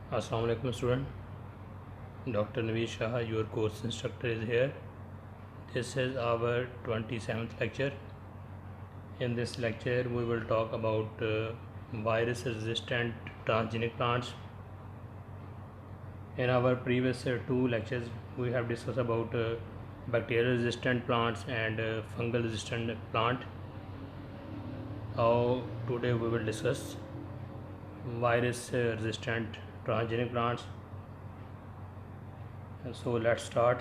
Assalamu alaikum student. Dr. Naveed Shah, your course instructor is here. This is our 27th lecture. In this lecture we will talk about virus resistant transgenic plants. In our previous two lectures we have discussed about bacterial resistant plants and fungal resistant plant. Now today we will discuss virus resistant transgenic plants. So let's start.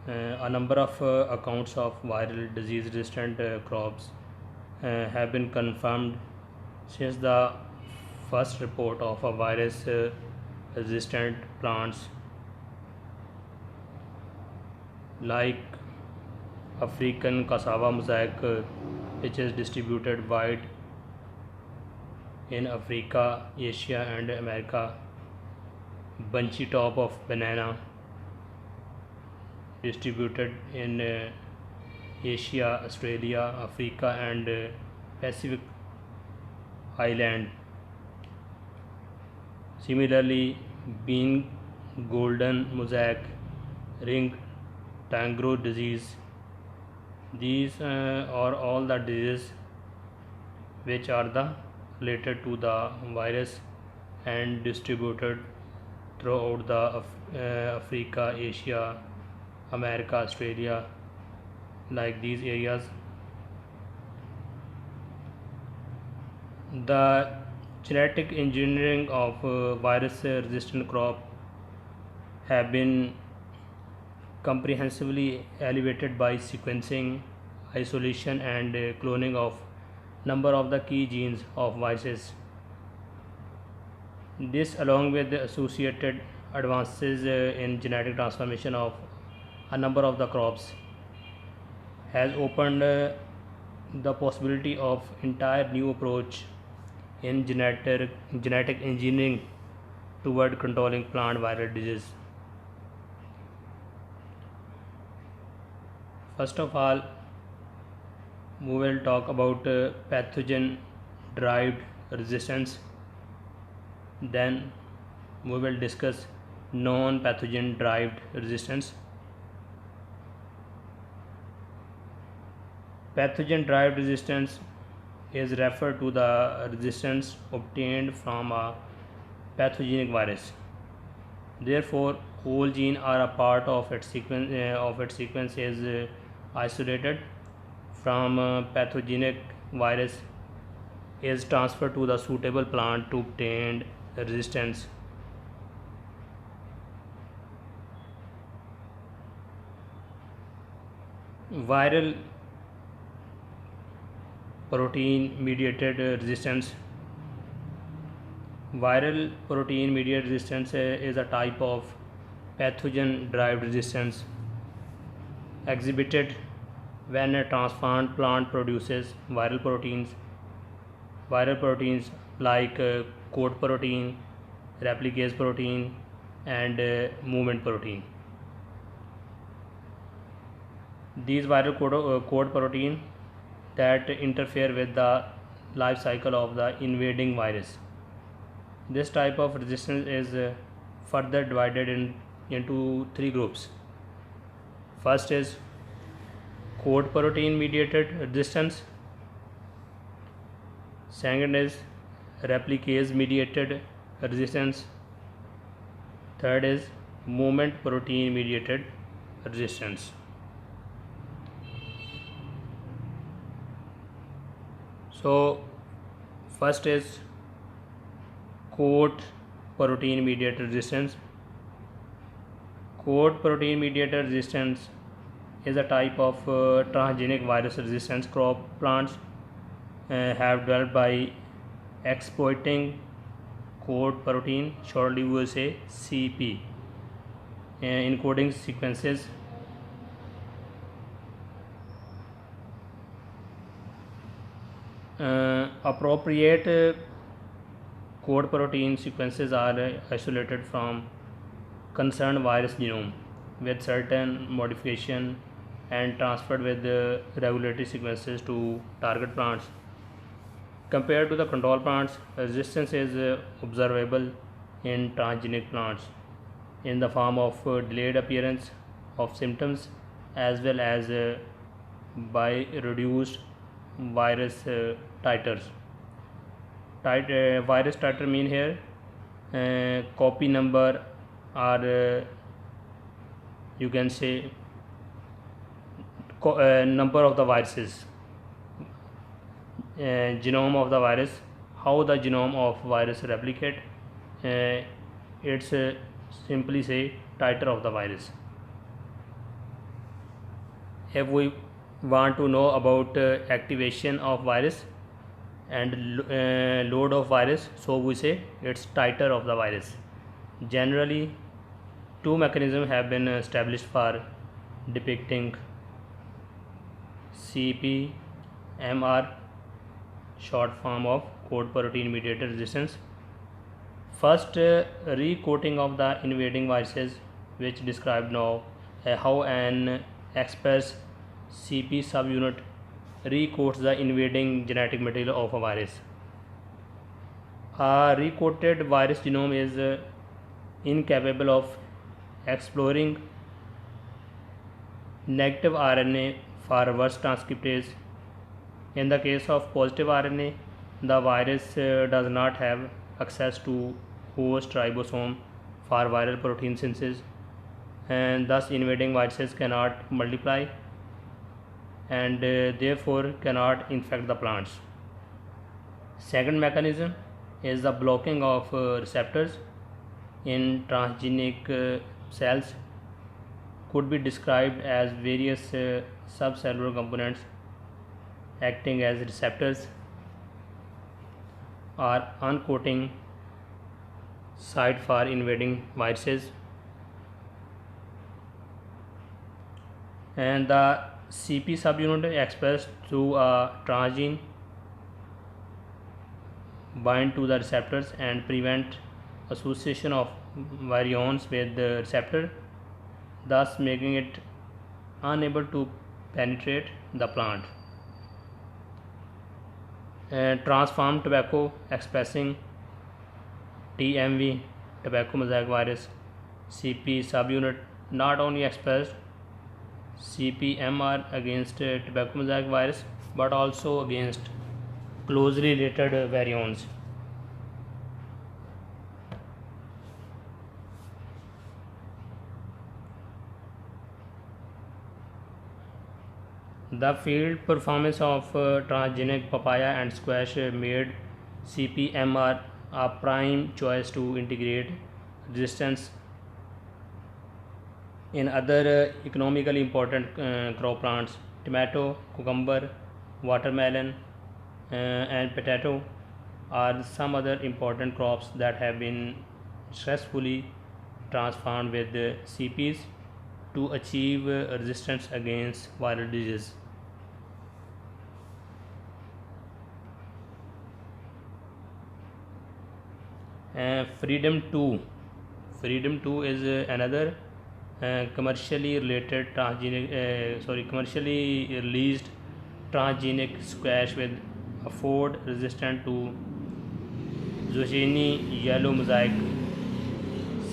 A number of accounts of viral disease resistant crops have been confirmed since the first report of a virus resistant plants like African cassava mosaic, which is distributed wide in Africa, Asia and America. Bunchy top of banana, distributed in Asia, Australia, Africa and Pacific Island. Similarly, bean golden mosaic, ring tangro disease. These are all the diseases which are related to the virus and distributed throughout the Africa, Asia, America, Australia, like these areas. The genetic engineering of virus resistant crop have been comprehensively elevated by sequencing, isolation and cloning of number of the key genes of viruses. This, along with the associated advances in genetic transformation of a number of the crops, has opened the possibility of entire new approach in genetic engineering toward controlling plant viral disease. First of all, we will talk about pathogen derived resistance. Then we will discuss non pathogen derived resistance. Pathogen derived resistance is referred to the resistance obtained from a pathogenic virus. Therefore, whole gene or a part of its sequence is isolated from pathogenic virus is transferred to the suitable plant to obtain resistance. Viral protein mediated resistance. Viral protein mediated resistance is a type of pathogen derived resistance exhibited when a transplant plant produces viral proteins. Viral proteins like coat protein, replicase protein and movement protein. These viral coat protein that interfere with the life cycle of the invading virus. This type of resistance is further divided into three groups. First is coat protein mediated resistance. Second is replicase mediated resistance. Third is movement protein mediated resistance. So first is coat protein mediated resistance. Coat protein mediated resistance is a type of transgenic virus resistance crop plants have developed by exploiting coat protein, shortly we will say CP, encoding sequences appropriate coat protein sequences are isolated from concerned virus genome with certain modification and transferred with the regulatory sequences to target plants. Compared to the control plants, resistance is observable in transgenic plants in the form of delayed appearance of symptoms as well as by reduced virus titers. Virus titer mean here copy number or you can say number of the viruses, genome of the virus, how the genome of virus replicate. It's simply say titer of the virus. If we want to know about activation of virus and load of virus, so we say it's titer of the virus. Generally, two mechanisms have been established for depicting CP-MR, short form of coat protein mediated resistance. First, recoating of the invading viruses, which described now how an express CP subunit recoats the invading genetic material of a virus. A recoated virus genome is incapable of exploring negative RNA for reverse transcriptase. In the case of positive RNA, the virus does not have access to host ribosome for viral protein synthesis, and thus invading viruses cannot multiply and therefore cannot infect the plants. Second mechanism is the blocking of receptors in transgenic cells, could be described as various subcellular components acting as receptors or uncoating site for invading viruses, and the CP subunit expressed through a transgene bind to the receptors and prevent association of virions with the receptor, thus making it unable to penetrate the plant. Transformed tobacco expressing TMV, tobacco mosaic virus CP subunit not only expressed CP-MR against tobacco mosaic virus but also against closely related virions. The field performance of transgenic papaya and squash made CP-MR a prime choice to integrate resistance in other economically important crop plants. Tomato, cucumber, watermelon, and potato are some other important crops that have been successfully transformed with CPs to achieve resistance against viral disease. Freedom 2 is another commercially released transgenic squash with afford resistant to zucchini yellow mosaic.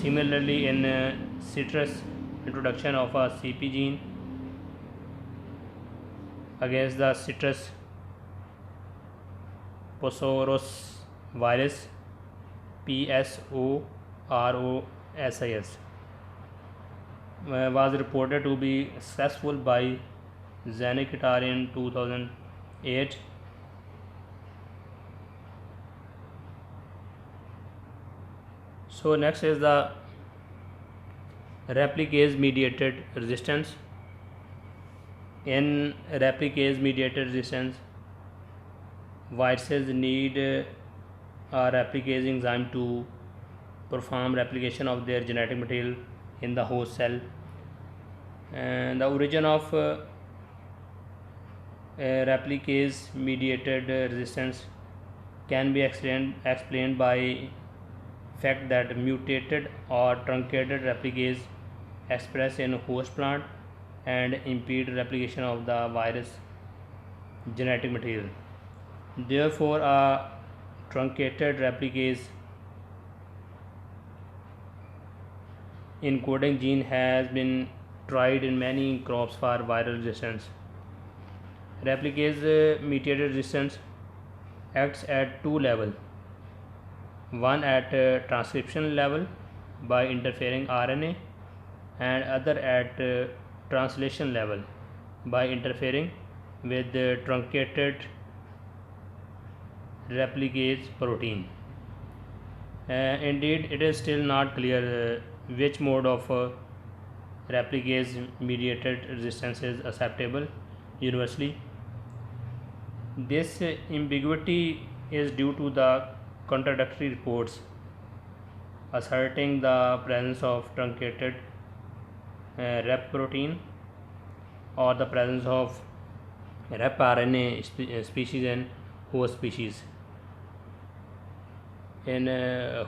Similarly, in citrus, introduction of a CP gene against the citrus Psoros virus PSOROSIS was reported to be successful by Zanik et al. In 2008. So next is the replicase mediated resistance. In replicase mediated resistance, viruses need a replicase enzyme to perform replication of their genetic material in the host cell, and the origin of replicase mediated resistance can be explained by fact that mutated or truncated replicase express in host plant and impede replication of the virus genetic material. Therefore, a truncated replicase encoding gene has been tried in many crops for viral resistance. Replicase mediated resistance acts at two levels, one at transcription level by interfering RNA and other at translation level by interfering with the truncated replicase protein. Indeed, it is still not clear which mode of replicase mediated resistance is acceptable universally. This ambiguity is due to the contradictory reports asserting the presence of truncated rep protein or the presence of rep RNA species in host species. In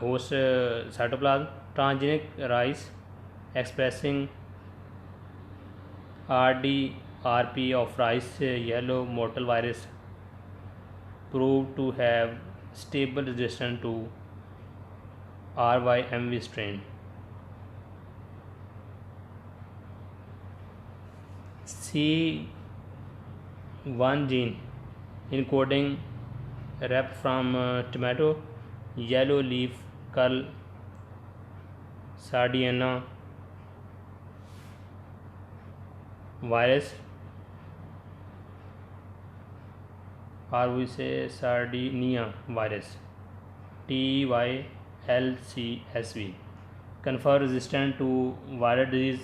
host cytoplasm, transgenic rice expressing RDRP of rice yellow mottle virus proved to have stable resistance to RYMV strain. C1 gene encoding rep from tomato yellow leaf curl Sardinia virus, or we say Sardinia virus TYLCSV, confer resistance to viral disease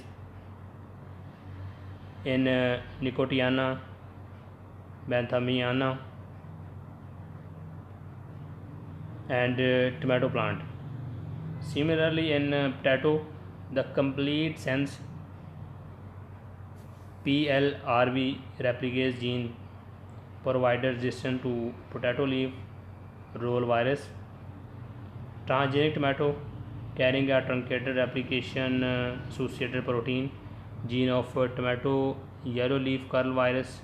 in Nicotiana benthamiana and tomato plant. Similarly, in potato, the complete sense PLRV replicase gene provided resistance to potato leaf roll virus. Transgenic tomato carrying a truncated replication associated protein gene of tomato yellow leaf curl virus.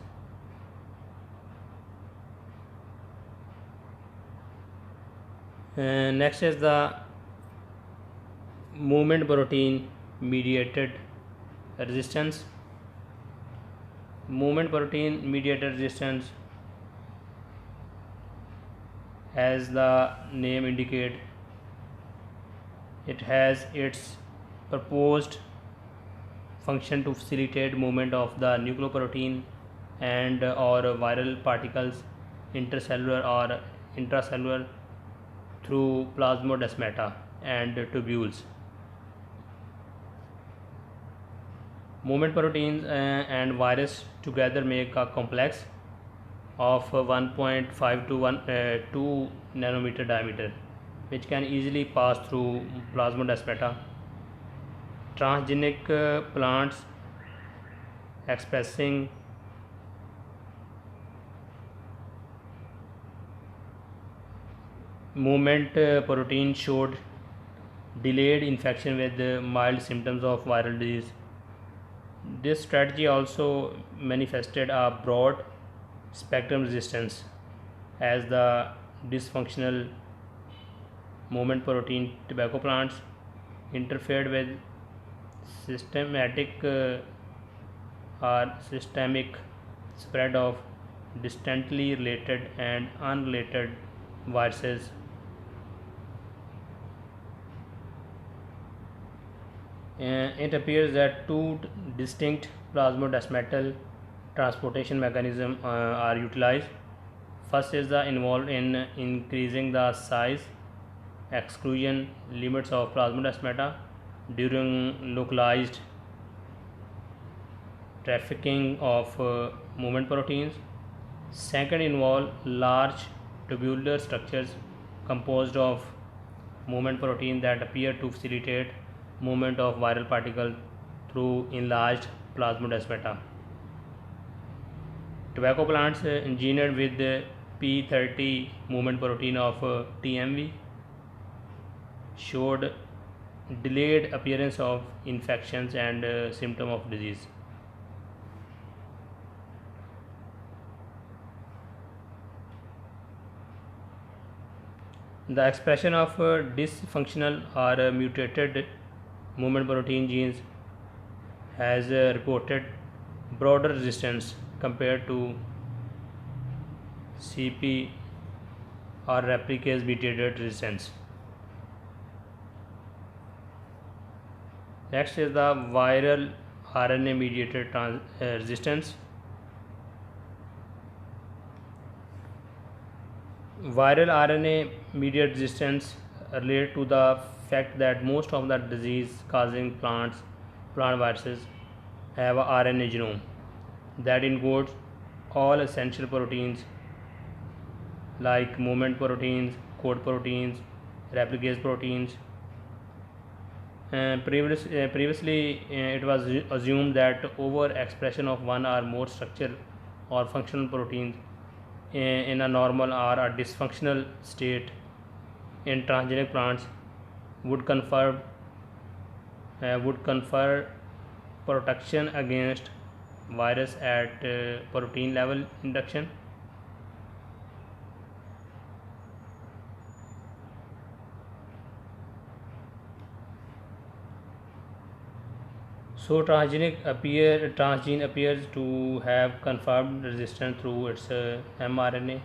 Next is the movement protein mediated resistance. Movement protein mediated resistance, as the name indicate, it has its proposed function to facilitate movement of the nucleoprotein and or viral particles intercellular or intracellular through plasmodesmata and tubules. Movement proteins and virus together make a complex of 1.5 to 2 nanometer diameter, which can easily pass through plasmodesmata. Transgenic plants expressing movement protein showed delayed infection with mild symptoms of viral disease. This strategy also manifested a broad spectrum resistance, as the dysfunctional movement protein tobacco plants interfered with systemic spread of distantly related and unrelated viruses. It appears that two distinct plasmodesmatal transportation mechanisms are utilized. First is the involved in increasing the size exclusion limits of plasmodesmata during localized trafficking of movement proteins. Second involve large tubular structures composed of movement protein that appear to facilitate movement of viral particles through enlarged plasmodesmata. Tobacco plants engineered with the P30 movement protein of TMV showed delayed appearance of infections and symptom of disease. The expression of dysfunctional or mutated movement protein genes has reported broader resistance compared to CP or replicase mediated resistance. Next is the viral RNA mediated resistance. Viral RNA mediated resistance relate to the fact that most of the disease causing plant viruses have a RNA genome that encodes all essential proteins like movement proteins, coat proteins, replicase proteins. Previously, it was assumed that overexpression of one or more structure or functional proteins in a normal or a dysfunctional state in transgenic plants would confer protection against virus at protein level induction. So transgene appears to have confirmed resistance through its mRNA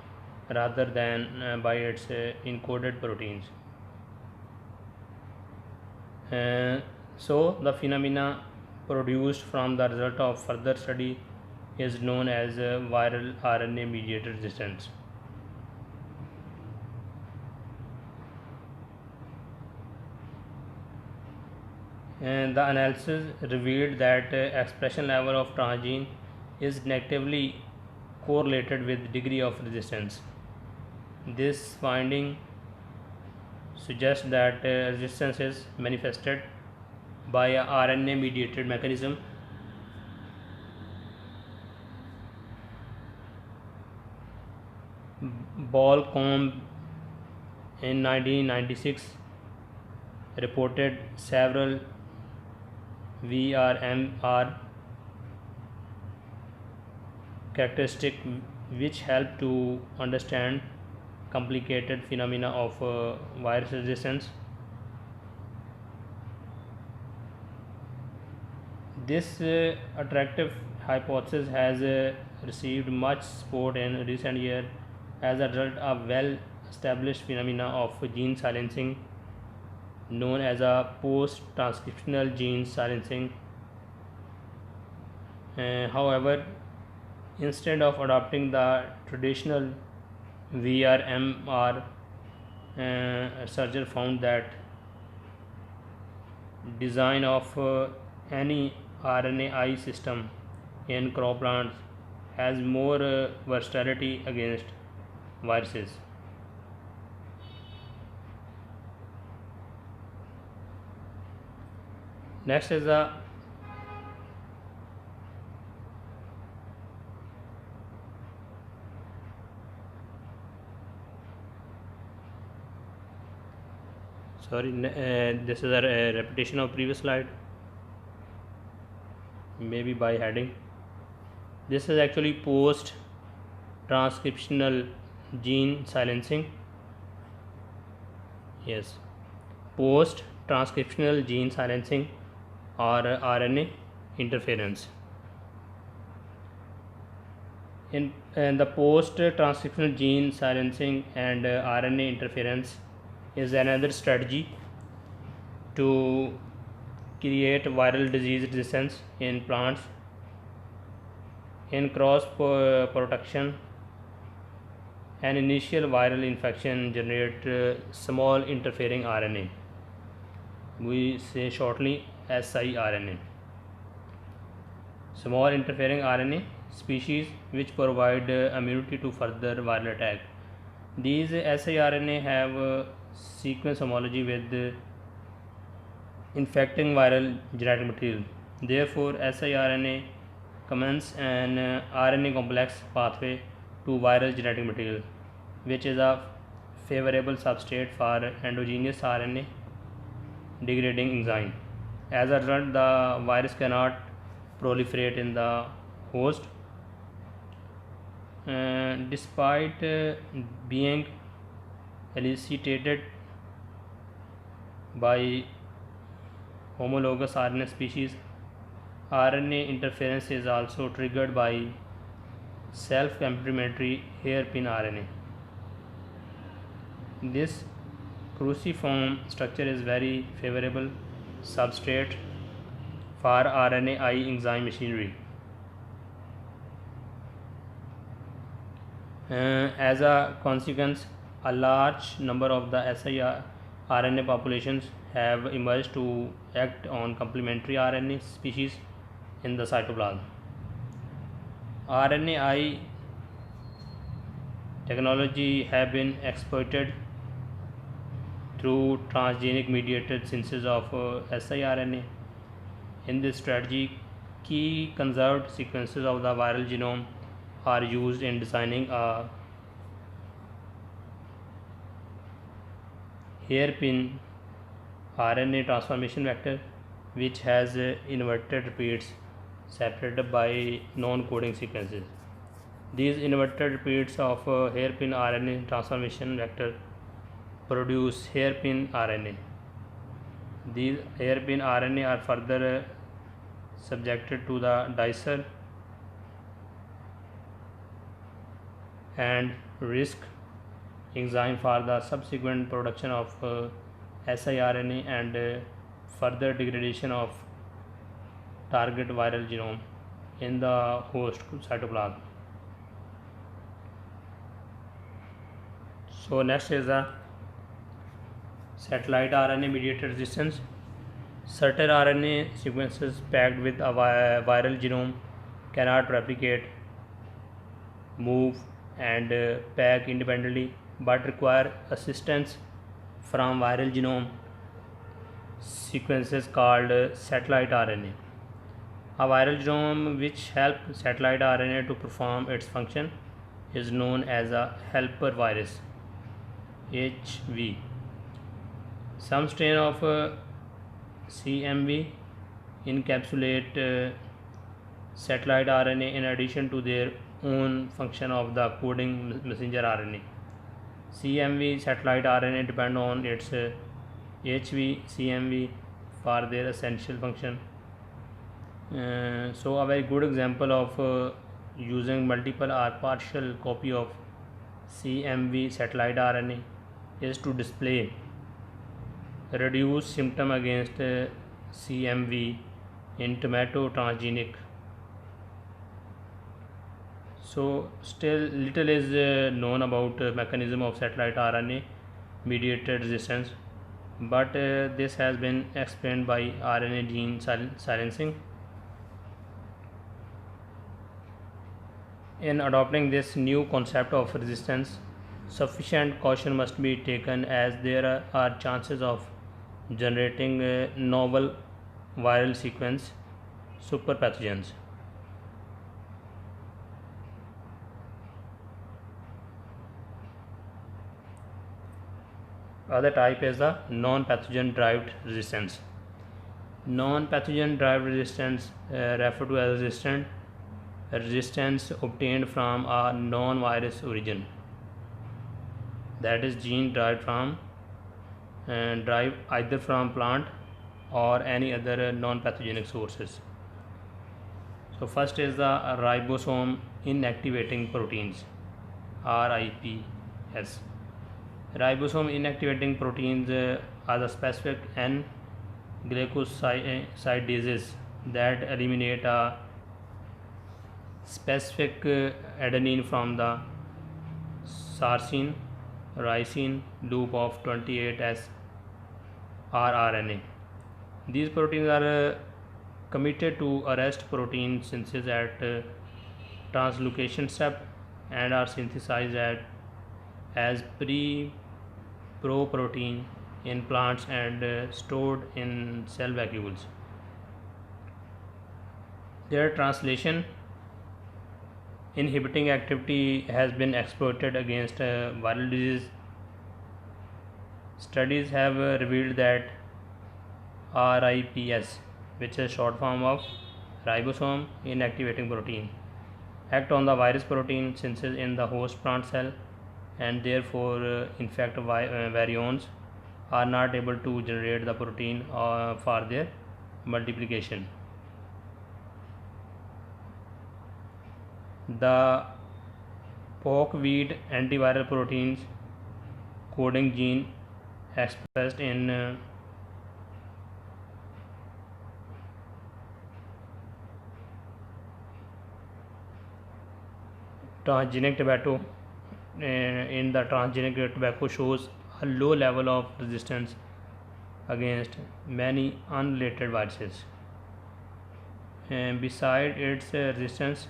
rather than by its encoded proteins. So the phenomena produced from the result of further study is known as viral RNA mediated resistance. And the analysis revealed that expression level of transgene is negatively correlated with degree of resistance. This finding suggests that resistance is manifested by a RNA mediated mechanism. Balcombe in 1996 reported several VRMR characteristics which help to understand complicated phenomena of virus resistance. This attractive hypothesis has received much support in recent years as a result of well-established phenomena of gene silencing known as a post-transcriptional gene silencing. However, instead of adopting the traditional VRMR, researchers found that design of any RNAi system in crop plants has more versatility against viruses. Next is the this is a repetition of previous slide, maybe by heading. This is actually post transcriptional gene silencing. Yes, post transcriptional gene silencing or RNA interference. In the post transcriptional gene silencing and RNA interference is another strategy to create viral disease resistance in plants. In cross production, an initial viral infection generates small interfering RNA. We say shortly siRNA. Small interfering RNA species which provide immunity to further viral attack. These siRNA have sequence homology with infecting viral genetic material. Therefore, siRNA commences an RNA complex pathway to viral genetic material, which is a favorable substrate for endogenous RNA degrading enzyme. As a result, the virus cannot proliferate in the host. Despite being elicited by homologous RNA species. RNA interference is also triggered by self-complementary hairpin RNA. This cruciform structure is very favorable substrate for RNAi enzyme machinery. As a consequence, a large number of the siRNA populations have emerged to act on complementary RNA species in the cytoplasm. RNAi technology have been exploited through transgenic mediated synthesis of siRNA. In this strategy, key conserved sequences of the viral genome are used in designing a hairpin RNA transformation vector which has inverted repeats separated by non-coding sequences. These inverted repeats of hairpin RNA transformation vector produce hairpin RNA. These hairpin RNA are further subjected to the dicer and RISC enzyme for the subsequent production of siRNA and further degradation of target viral genome in the host cytoplasm. So next is the satellite RNA mediated resistance. Certain RNA sequences packed with a viral genome cannot replicate, move and pack independently but require assistance from viral genome sequences called satellite RNA. A viral genome which helps satellite RNA to perform its function is known as a helper virus, HV. Some strain of CMV encapsulate satellite RNA in addition to their own function of the coding messenger RNA. CMV satellite RNA depend on its HV CMV for their essential function. So a very good example of using multiple or partial copy of CMV satellite RNA is to display reduced symptom against CMV in tomato transgenic. So still little is known about mechanism of satellite RNA mediated resistance, but this has been explained by RNA gene silencing. In adopting this new concept of resistance, sufficient caution must be taken as there are chances of generating novel viral sequence superpathogens. Other type is the non-pathogen derived resistance. Non-pathogen derived resistance referred to as resistance obtained from a non-virus origin, that is gene derived from derived either from plant or any other non-pathogenic sources. So first is the ribosome inactivating proteins, RIPS. Ribosome inactivating proteins are the specific N-glycosidases that eliminate a specific adenine from the sarcine ricine loop of 28S rRNA. These proteins are committed to arrest protein synthesis at translocation step and are synthesized as proprotein in plants and stored in cell vacuoles. Their translation inhibiting activity has been exploited against viral disease. Studies have revealed that RIPS, which is short form of ribosome inactivating protein, act on the virus protein synthesis in the host plant cell and therefore infect virions are not able to generate the protein for their multiplication. The pokeweed antiviral proteins coding gene expressed in transgenic tobacco in the transgenic tobacco shows a low level of resistance against many unrelated viruses. And beside its resistance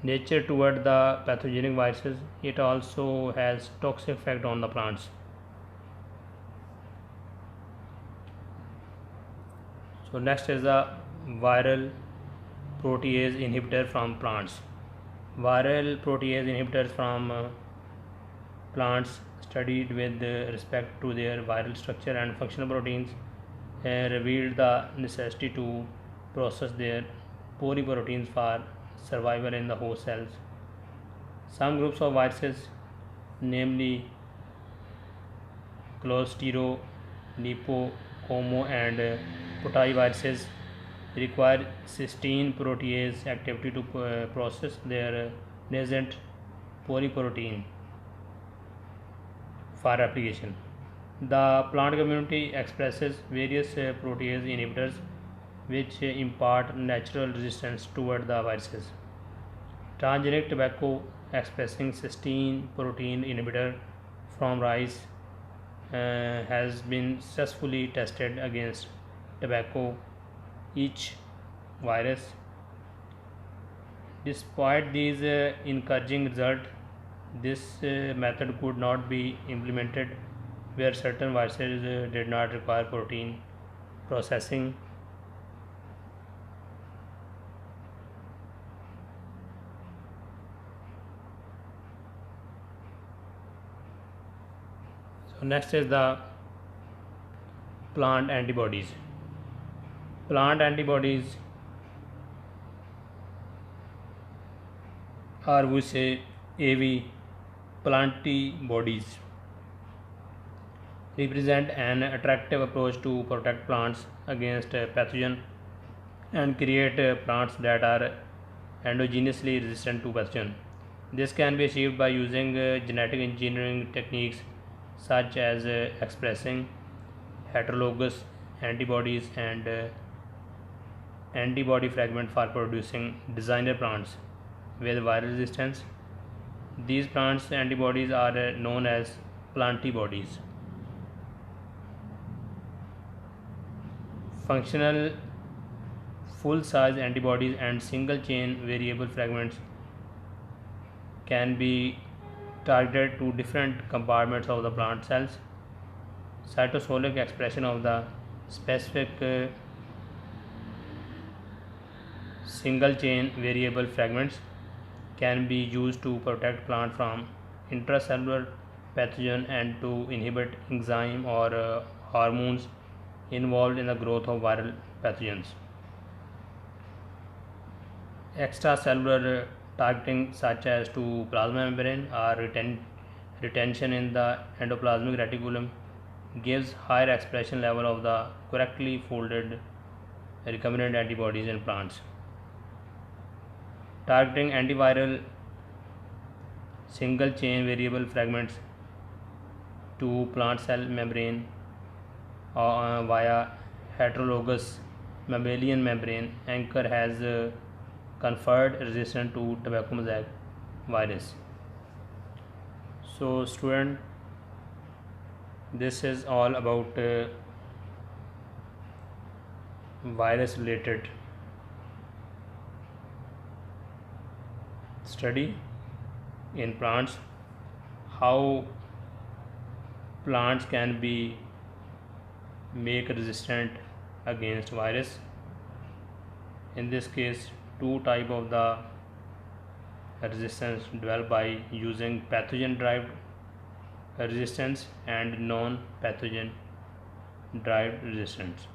nature toward the pathogenic viruses, it also has toxic effect on the plants. So next is the viral protease inhibitor from plants. Viral protease inhibitors from plants studied with respect to their viral structure and functional proteins revealed the necessity to process their polyproteins for survival in the host cells. Some groups of viruses, namely Clostridio, Lipocomo, and Potaviruses, require cysteine protease activity to process their nascent polyprotein for application. The plant community expresses various protease inhibitors which impart natural resistance toward the viruses. Transgenic tobacco expressing cysteine protein inhibitor from rice has been successfully tested against tobacco each virus. Despite these encouraging results, this method could not be implemented where certain viruses did not require protein processing. So next is the plant antibodies. Plant antibodies or we say AV plantibodies represent an attractive approach to protect plants against pathogen and create plants that are endogenously resistant to pathogen. This can be achieved by using genetic engineering techniques such as expressing heterologous antibodies and antibody fragment for producing designer plants with viral resistance. These plants antibodies are known as plantibodies. Functional full-size antibodies and single-chain variable fragments can be targeted to different compartments of the plant cells. Cytosolic expression of the specific single-chain variable fragments can be used to protect plant from intracellular pathogen and to inhibit enzyme or hormones involved in the growth of viral pathogens. Extracellular targeting such as to plasma membrane or retention in the endoplasmic reticulum gives higher expression level of the correctly folded recombinant antibodies in plants. Targeting antiviral single chain variable fragments to plant cell membrane via heterologous mammalian membrane anchor has conferred resistance to tobacco mosaic virus. So student, this is all about virus related study in plants, how plants can be make resistant against virus. In this case, two type of the resistance developed by using pathogen derived resistance and non pathogen derived resistance.